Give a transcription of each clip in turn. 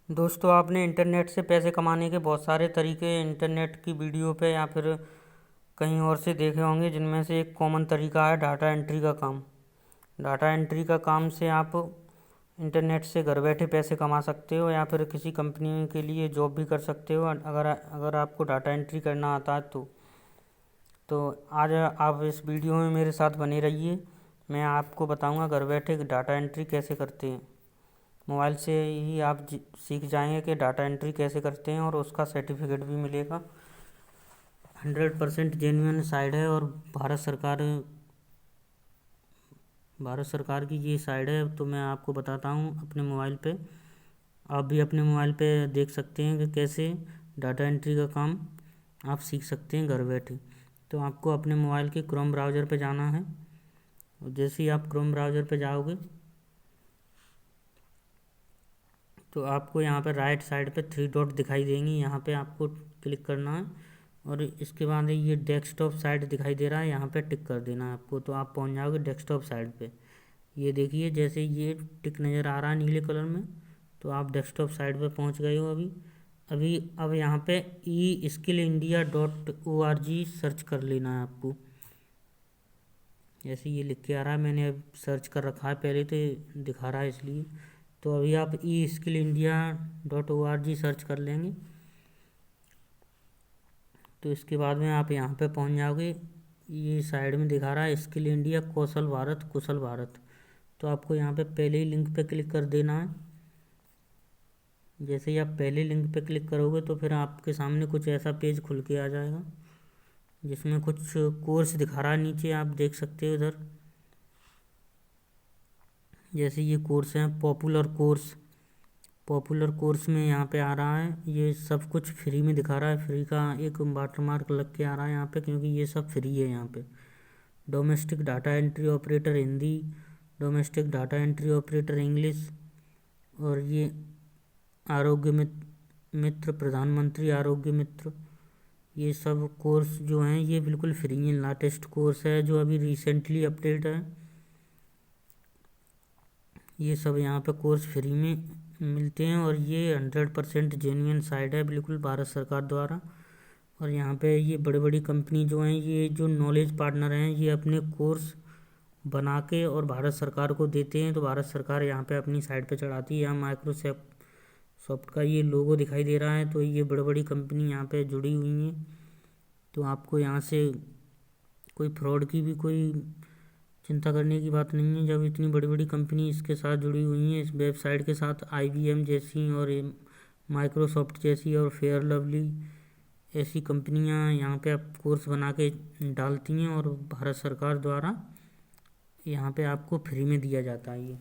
दोस्तों, आपने इंटरनेट से पैसे कमाने के बहुत सारे तरीके इंटरनेट की वीडियो पे या फिर कहीं और से देखे होंगे, जिनमें से एक कॉमन तरीका है डाटा एंट्री का काम। डाटा एंट्री का काम से आप इंटरनेट से घर बैठे पैसे कमा सकते हो या फिर किसी कंपनी के लिए जॉब भी कर सकते हो, अगर अगर आपको डाटा एंट्री करना आता है तो आज आप इस वीडियो में मेरे साथ बने रहिए। मैं आपको बताऊंगा घर बैठे डाटा एंट्री कैसे करते हैं। मोबाइल से ही आप सीख जाएंगे कि डाटा एंट्री कैसे करते हैं, और उसका सर्टिफिकेट भी मिलेगा। 100% जेन्युइन साइट है, और भारत सरकार की ये साइट है। तो मैं आपको बताता हूँ अपने मोबाइल पे। आप भी अपने मोबाइल पे देख सकते हैं कि कैसे डाटा एंट्री का काम आप सीख सकते हैं घर बैठे। तो आपको अपने मोबाइल के क्रोम ब्राउज़र पे जाना है, और जैसे ही आप क्रोम ब्राउज़र पे जाओगे तो आपको यहाँ पर राइट साइड पे 3 डॉट दिखाई देंगी, यहाँ पे आपको क्लिक करना है। और इसके बाद ये डेस्कटॉप साइट दिखाई दे रहा है, यहाँ पे टिक कर देना है आपको। तो आप पहुँच जाओगे डेस्कटॉप साइट पे। ये देखिए, जैसे ये टिक नज़र आ रहा है नीले कलर में, तो आप डेस्कटॉप साइट पे पहुँच गए हो अभी। अब यहाँ पे e-skill-india.org सर्च कर लेना है आपको। जैसे ये लिख के आ रहा है, मैंने अब सर्च कर रखा है पहले, तो दिखा रहा है इसलिए। तो अभी आप e-skill-india.org सर्च कर लेंगे, तो इसके बाद में आप यहाँ पे पहुँच जाओगे। ये साइड में दिखा रहा है स्किल इंडिया कौशल भारत कुशल भारत। तो आपको यहाँ पे पहले ही लिंक पे क्लिक कर देना है। जैसे ही आप पहले लिंक पे क्लिक करोगे तो फिर आपके सामने कुछ ऐसा पेज खुल के आ जाएगा, जिसमें कुछ कोर्स दिखा रहा है नीचे, आप देख सकते हो इधर। जैसे ये कोर्स है पॉपुलर कोर्स में यहाँ पे आ रहा है, ये सब कुछ फ्री में दिखा रहा है। फ्री का एक वाटरमार्क लग के आ रहा है यहाँ पे, क्योंकि ये सब फ्री है यहाँ पे। Domestic data entry operator Hindi, domestic data entry operator English, और ये आरोग्य मित्र प्रधानमंत्री आरोग्य मित्र। ये सब कोर्स जो हैं ये बिल्कुल फ्री हैं। लेटेस्ट कोर्स है जो अभी रिसेंटली अपडेट है। ये सब यहाँ पे कोर्स फ्री में मिलते हैं, और ये 100% जेन्युइन साइट है, बिल्कुल भारत सरकार द्वारा। और यहाँ पे ये बड़ी बड़ी कंपनी जो हैं, ये जो नॉलेज पार्टनर हैं, ये अपने कोर्स बना के और भारत सरकार को देते हैं। तो भारत सरकार यहाँ पे अपनी साइट पे चढ़ाती है। यहाँ माइक्रोसॉफ्ट का ये लोगो दिखाई दे रहा है, तो ये बड़ी बड़ी कंपनी यहाँ पे जुड़ी हुई हैं। तो आपको यहाँ से कोई फ्रॉड की भी कोई चिंता करने की बात नहीं है, जब इतनी बड़ी बड़ी कंपनी इसके साथ जुड़ी हुई हैं, इस वेबसाइट के साथ। IBM जैसी और माइक्रोसॉफ्ट जैसी और फेयर लवली ऐसी कंपनियां यहाँ पे आप कोर्स बना के डालती हैं, और भारत सरकार द्वारा यहाँ पे आपको फ्री में दिया जाता है ये।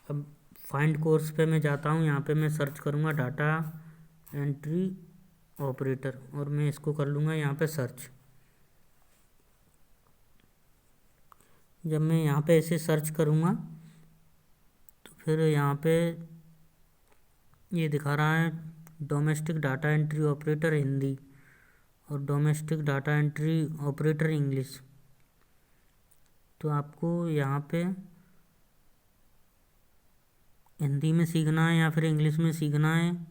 अब फाइंड कोर्स पे मैं जाता हूँ, यहाँ पे मैं सर्च करूँगा डाटा एंट्री ऑपरेटर, और मैं इसको कर लूँगा यहाँ पे सर्च। जब मैं यहाँ पे ऐसे सर्च करूँगा तो फिर यहाँ पे ये दिखा रहा है domestic data entry operator Hindi और domestic data entry operator English. तो आपको यहाँ पे हिंदी में सीखना है या फिर इंग्लिश में सीखना है।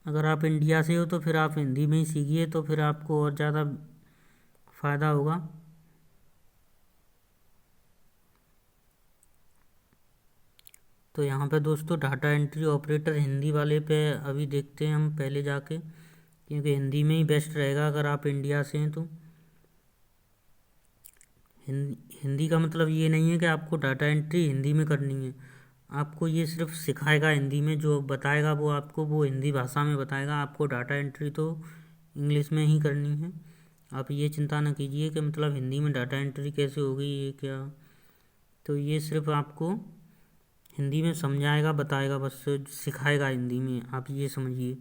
अगर आप इंडिया से हो तो फिर आप हिंदी में ही सीखिए, तो फिर आपको और ज़्यादा फ़ायदा होगा। तो यहाँ पे दोस्तों डाटा एंट्री ऑपरेटर हिंदी वाले पे अभी देखते हैं हम पहले जाके, क्योंकि हिंदी में ही बेस्ट रहेगा अगर आप इंडिया से हैं तो। हिंदी का मतलब ये नहीं है कि आपको डाटा एंट्री हिंदी में करनी है। आपको ये सिर्फ सिखाएगा हिंदी में, जो बताएगा वो आपको वो हिंदी भाषा में बताएगा। आपको डाटा एंट्री तो इंग्लिश में ही करनी है। आप ये चिंता ना कीजिए कि मतलब हिंदी में डाटा एंट्री कैसे होगी, ये क्या। तो ये सिर्फ आपको हिंदी में समझाएगा, बताएगा, बस सिखाएगा हिंदी में, आप ये समझिए।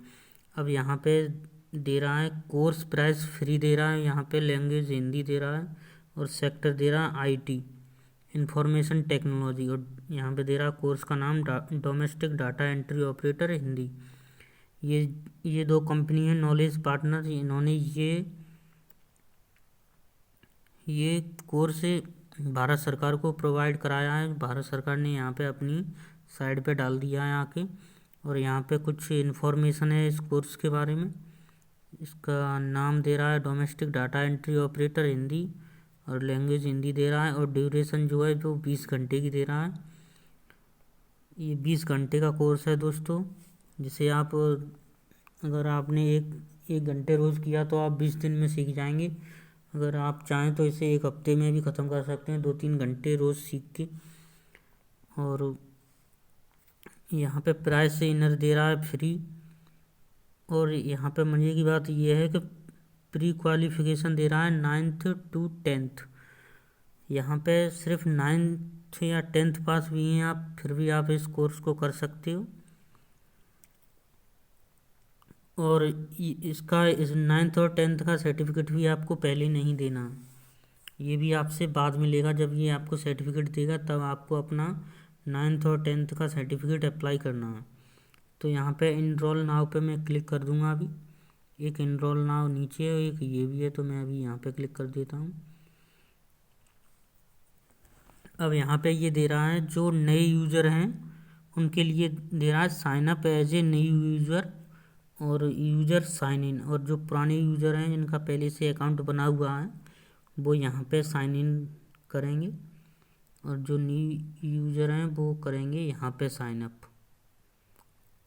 अब यहाँ पे दे रहा है कोर्स प्राइस फ्री दे रहा है, यहाँ पे लैंग्वेज हिंदी दे रहा है, और सेक्टर दे रहा है IT इंफॉर्मेशन टेक्नोलॉजी, और यहाँ पे दे रहा है कोर्स का नाम domestic data entry operator Hindi. ये दो कंपनी है नॉलेज पार्टनर, इन्होंने ये कोर्स भारत सरकार को प्रोवाइड कराया है। भारत सरकार ने यहाँ पे अपनी साइट पे डाल दिया है आके। और यहाँ पे कुछ इन्फॉर्मेशन है इस कोर्स के बारे में। इसका नाम दे रहा है domestic data entry operator Hindi, और लैंग्वेज हिंदी दे रहा है, और ड्यूरेशन जो है जो 20 घंटे की दे रहा है। ये 20 घंटे का कोर्स है दोस्तों, जिसे आप अगर आपने एक घंटे रोज़ किया तो आप 20 दिन में सीख जाएंगे। अगर आप चाहें तो इसे एक हफ्ते में भी ख़त्म कर सकते हैं, 2-3 घंटे रोज़ सीख के। और यहाँ पे प्राइस से इनर दे रहा है फ्री। और यहाँ पे मज़े की बात यह है कि प्री क्वालिफिकेशन दे रहा है 9th to 10th। यहाँ पे सिर्फ 9th या 10th पास भी हैं आप, फिर भी आप इस कोर्स को कर सकते हो। और इसका इस 9th और 10th का सर्टिफिकेट भी आपको पहले नहीं देना, ये भी आपसे बाद में लेगा। जब ये आपको सर्टिफिकेट देगा तब आपको अपना 9th और 10th का सर्टिफिकेट अप्लाई करना है। तो यहाँ पे इनरोल नाउ पे मैं क्लिक कर दूँगा। अभी एक इनरोल नाउ नीचे है, एक ये भी है, तो मैं अभी यहाँ पे क्लिक कर देता हूँ। अब यहाँ पे ये दे रहा है जो नए यूज़र हैं उनके लिए दे रहा है sign up as a new user और यूज़र साइन इन। और जो पुराने यूज़र हैं जिनका पहले से अकाउंट बना हुआ है वो यहाँ पे साइन इन करेंगे, और जो न्यू यूज़र हैं वो करेंगे यहाँ पे साइन अप।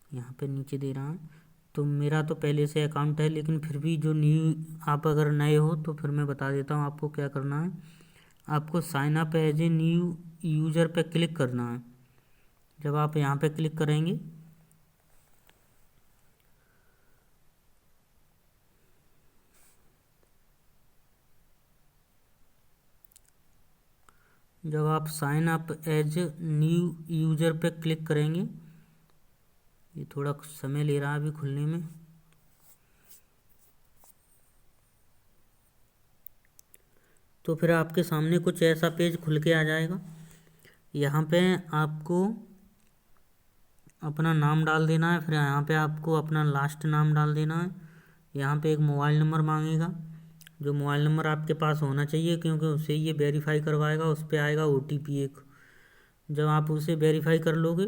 यहाँ पे नीचे दे रहा है। तो मेरा तो पहले से अकाउंट है, लेकिन फिर भी जो न्यू आप अगर नए हो तो फिर मैं बता देता हूँ आपको क्या करना है। आपको sign up as a new user पे क्लिक करना है। जब आप यहाँ पे क्लिक करेंगे जब आप sign up as new user पे क्लिक करेंगे, ये थोड़ा समय ले रहा है अभी खुलने में। तो फिर आपके सामने कुछ ऐसा पेज खुल के आ जाएगा। यहाँ पे आपको अपना नाम डाल देना है, फिर यहाँ पे आपको अपना लास्ट नाम डाल देना है। यहाँ पे एक मोबाइल नंबर मांगेगा, जो मोबाइल नंबर आपके पास होना चाहिए, क्योंकि उससे ये वेरीफाई करवाएगा। उस पर आएगा OTP एक। जब आप उसे वेरीफाई कर लोगे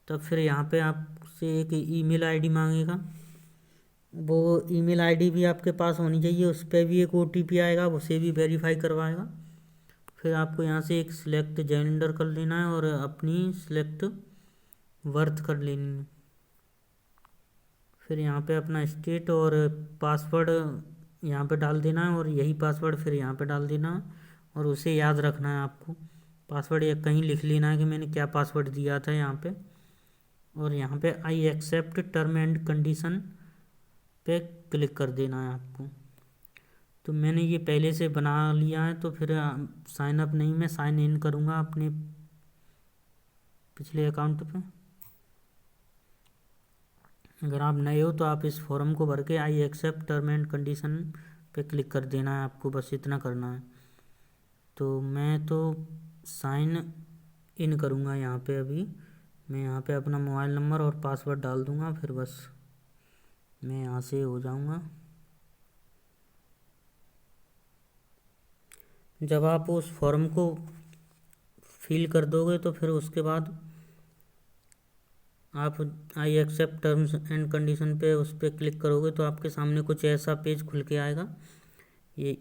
तब फिर यहाँ पे आपसे एक ईमेल आईडी मांगेगा। वो ईमेल आईडी भी आपके पास होनी चाहिए, उस पर भी एक OTP आएगा, उसे भी वेरीफाई करवाएगा। फिर आपको यहाँ से एक सिलेक्ट जेंडर कर लेना है और अपनी सिलेक्ट वर्थ कर लेनी है। फिर यहाँ पे अपना स्टेट और पासवर्ड यहाँ पे डाल देना है, और यही पासवर्ड फिर यहाँ पे डाल देना है, और उसे याद रखना है आपको। पासवर्ड या कहीं लिख लेना है कि मैंने क्या पासवर्ड दिया था यहाँ पे। और यहाँ पे I accept term and condition पे क्लिक कर देना है आपको। तो मैंने ये पहले से बना लिया है, तो फिर साइन अप नहीं, मैं साइन इन करूँगा अपने पिछले अकाउंट पे। अगर आप नए हो तो आप इस फॉर्म को भर के I accept term and condition पे क्लिक कर देना है आपको, बस इतना करना है। तो मैं तो साइन इन करूँगा यहाँ पे। अभी मैं यहाँ पे अपना मोबाइल नंबर और पासवर्ड डाल दूँगा, फिर बस मैं यहाँ से हो जाऊँगा। जब आप उस फॉर्म को फिल कर दोगे तो फिर उसके बाद आप I accept terms and condition पे उस पर क्लिक करोगे तो आपके सामने कुछ ऐसा पेज खुल के आएगा। ये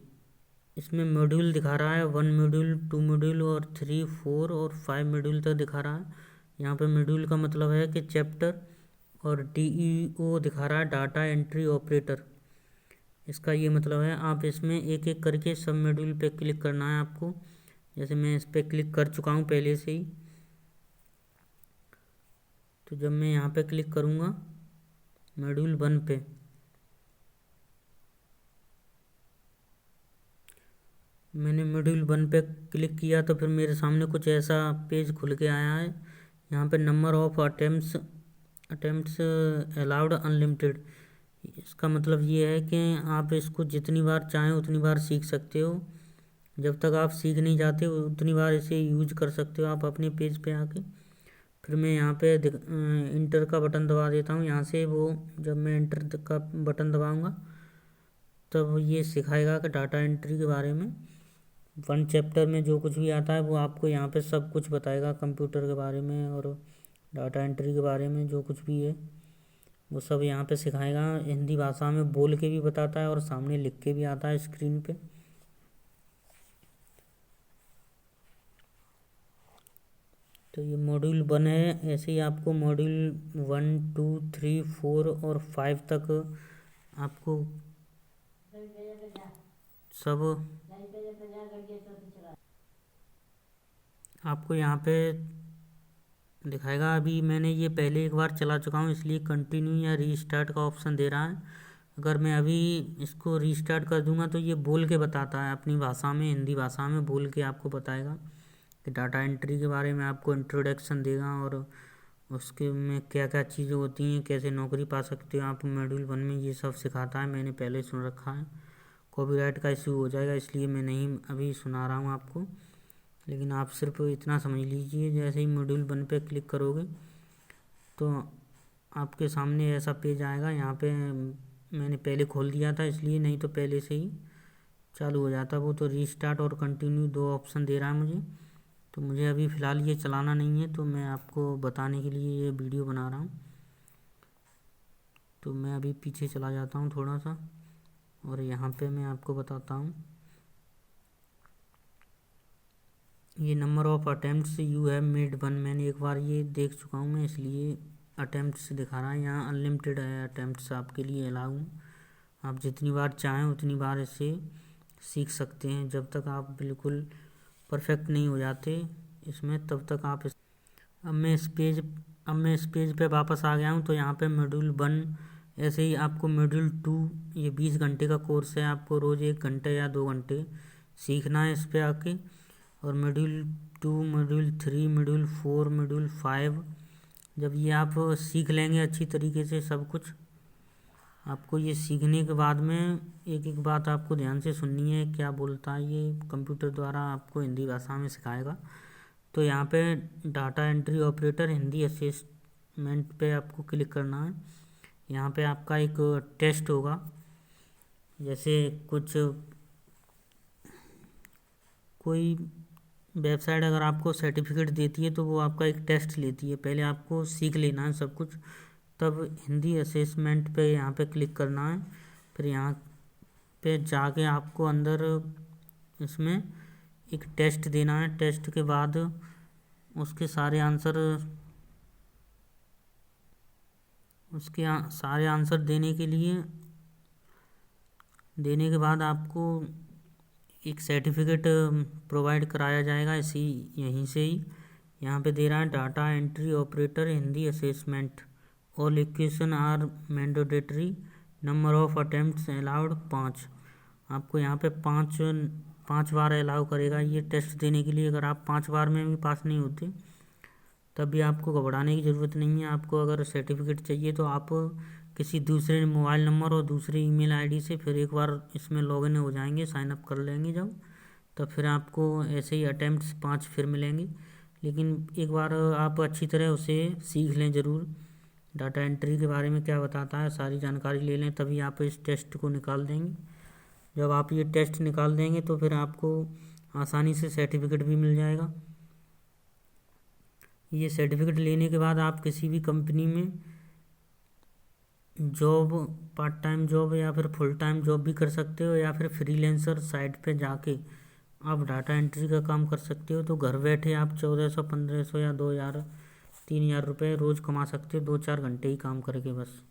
इसमें मॉड्यूल दिखा रहा है, 1 मॉड्यूल, 2 मॉड्यूल और 3, 4 और 5 मॉड्यूल तक दिखा रहा है। यहाँ पे मॉड्यूल का मतलब है कि चैप्टर, और DEO दिखा रहा है डाटा एंट्री ऑपरेटर। इसका ये मतलब है आप इसमें एक एक करके सब मॉड्यूल पे क्लिक करना है आपको। जैसे मैं इस पर क्लिक कर चुका हूँ पहले से ही। तो जब मैं यहाँ पे क्लिक करूँगा मॉड्यूल 1 पे, मैंने मॉड्यूल 1 पे क्लिक किया तो फिर मेरे सामने कुछ ऐसा पेज खुल के आया है। यहाँ पे number of attempts allowed unlimited. इसका मतलब ये है कि आप इसको जितनी बार चाहें उतनी बार सीख सकते हो। जब तक आप सीख नहीं जाते उतनी बार इसे यूज कर सकते हो आप अपने पेज पे आके। फिर मैं यहाँ पे इंटर का बटन दबा देता हूँ। यहाँ से वो जब मैं इंटर का बटन दबाऊँगा तब ये सिखाएगा कि डाटा एंट्री के बारे में 1 चैप्टर में जो कुछ भी आता है वो आपको यहाँ पे सब कुछ बताएगा कंप्यूटर के बारे में, और डाटा एंट्री के बारे में जो कुछ भी है वो सब यहाँ पे सिखाएगा। हिंदी भाषा में बोल के भी बताता है और सामने लिख के भी आता है स्क्रीन पे। तो ये मॉड्यूल 1 है। ऐसे ही आपको मॉड्यूल 1, 2, 3, 4 और 5 तक आपको सब आपको यहाँ पे दिखाएगा। अभी मैंने ये पहले एक बार चला चुका हूँ, इसलिए कंटिन्यू या रीस्टार्ट का ऑप्शन दे रहा है। अगर मैं अभी इसको रीस्टार्ट कर दूंगा तो ये बोल के बताता है अपनी भाषा में, हिंदी भाषा में बोल के आपको बताएगा कि डाटा एंट्री के बारे में आपको इंट्रोडक्शन देगा और उसके में क्या क्या चीज़ें होती हैं, कैसे नौकरी पा सकते हो आप मॉड्यूल 1 में, ये सब सिखाता है। मैंने पहले सुन रखा है। कॉपीराइट का इशू हो जाएगा इसलिए मैं नहीं अभी सुना रहा हूँ आपको, लेकिन आप सिर्फ इतना समझ लीजिए। जैसे ही मॉड्यूल 1 पे क्लिक करोगे तो आपके सामने ऐसा पेज आएगा। यहाँ पे मैंने पहले खोल दिया था इसलिए, नहीं तो पहले से ही चालू हो जाता। वो तो रीस्टार्ट और कंटिन्यू 2 ऑप्शन दे रहा है मुझे, तो मुझे अभी फ़िलहाल ये चलाना नहीं है, तो मैं आपको बताने के लिए ये वीडियो बना रहा हूँ। तो मैं अभी पीछे चला जाता हूँ थोड़ा सा और यहाँ पे मैं आपको बताता हूँ। ये number of attempts you have made 1, मैंने एक बार ये देख चुका हूँ मैं, इसलिए अटैम्प्ट्स दिखा रहा है। यहाँ अनलिमिटेड है अटैम्प्ट्स आपके लिए अलाउ। आप जितनी बार चाहें उतनी बार इसे सीख सकते हैं, जब तक आप बिल्कुल परफेक्ट नहीं हो जाते इसमें तब तक आप अब मैं इस पेज पे वापस आ गया हूँ। तो यहाँ पे मॉड्यूल 1, ऐसे ही आपको मॉड्यूल 2, ये 20 घंटे का कोर्स है। आपको रोज़ 1 घंटे या 2 घंटे सीखना है इस पे आके। और मॉड्यूल 2, मॉड्यूल 3, मॉड्यूल 4, मॉड्यूल 5, जब ये आप सीख लेंगे अच्छी तरीके से सब कुछ, आपको ये सीखने के बाद में एक एक बात आपको ध्यान से सुननी है क्या बोलता है ये कंप्यूटर द्वारा, आपको हिंदी भाषा में सिखाएगा। तो यहाँ पे data entry operator Hindi assessment पे आपको क्लिक करना है। यहाँ पे आपका एक टेस्ट होगा, जैसे कुछ कोई वेबसाइट अगर आपको सर्टिफिकेट देती है तो वो आपका एक टेस्ट लेती है। पहले आपको सीख लेना है सब कुछ, तब हिंदी असेसमेंट पे यहाँ पे क्लिक करना है। फिर यहाँ पे जाके आपको अंदर इसमें एक टेस्ट देना है। टेस्ट के बाद उसके सारे आंसर देने के बाद आपको एक सर्टिफिकेट प्रोवाइड कराया जाएगा यहीं से ही। यहाँ पे दे रहा है data entry operator Hindi assessment, all equation are mandatory, number of attempts allowed 5। आपको यहाँ पे पाँच बार अलाउ करेगा ये टेस्ट देने के लिए। अगर आप 5 बार में भी पास नहीं होते तब भी आपको घबराने की ज़रूरत नहीं है। आपको अगर सर्टिफिकेट चाहिए तो आप किसी दूसरे मोबाइल नंबर और दूसरे ईमेल आईडी से फिर एक बार इसमें लॉगिन हो जाएंगे, साइन अप कर लेंगे जब, तब फिर आपको ऐसे ही अटेम्प्ट्स 5 फिर मिलेंगे। लेकिन एक बार आप अच्छी तरह उसे सीख लें ज़रूर, डाटा एंट्री के बारे में क्या बताता है सारी जानकारी ले लें, तभी आप इस टेस्ट को निकाल देंगे। जब आप ये टेस्ट निकाल देंगे तो फिर आपको आसानी से सर्टिफिकेट भी मिल जाएगा। ये सर्टिफिकेट लेने के बाद आप किसी भी कंपनी में जॉब, पार्ट टाइम जॉब या फिर फुल टाइम जॉब भी कर सकते हो, या फिर फ्रीलांसर साइट पे जाके आप डाटा एंट्री का काम कर सकते हो। तो घर बैठे आप 1400, 1500 या 2000, 3000 रुपये रोज़ कमा सकते हो 2-4 घंटे ही काम करके बस।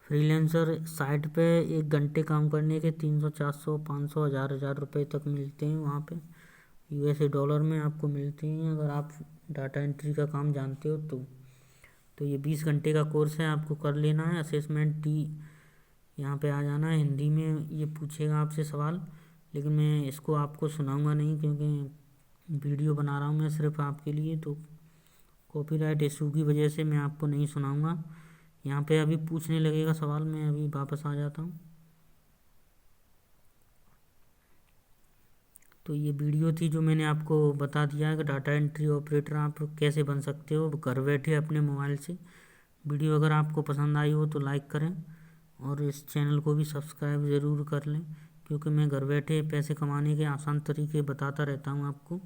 फ्रीलांसर साइट पे 1 घंटे काम करने के 300, 400, 500, 1000 रुपये तक मिलते हैं वहाँ पे, यूएसए डॉलर में आपको मिलते हैं अगर आप डाटा एंट्री का काम जानते हो तो ये 20 घंटे का कोर्स है, आपको कर लेना है। असेसमेंट डी, यहाँ पे आ जाना है। हिंदी में ये पूछेगा आपसे सवाल, लेकिन मैं इसको आपको सुनाऊंगा नहीं क्योंकि वीडियो बना रहा हूँ मैं सिर्फ आपके लिए, तो कॉपीराइट इशू की वजह से मैं आपको नहीं सुनाऊंगा। यहाँ पे अभी पूछने लगेगा सवाल, मैं अभी वापस आ जाता हूँ। तो ये वीडियो थी जो मैंने आपको बता दिया है कि डाटा एंट्री ऑपरेटर आप कैसे बन सकते हो घर बैठे अपने मोबाइल से। वीडियो अगर आपको पसंद आई हो तो लाइक करें और इस चैनल को भी सब्सक्राइब ज़रूर कर लें, क्योंकि मैं घर बैठे पैसे कमाने के आसान तरीके बताता रहता हूँ आपको।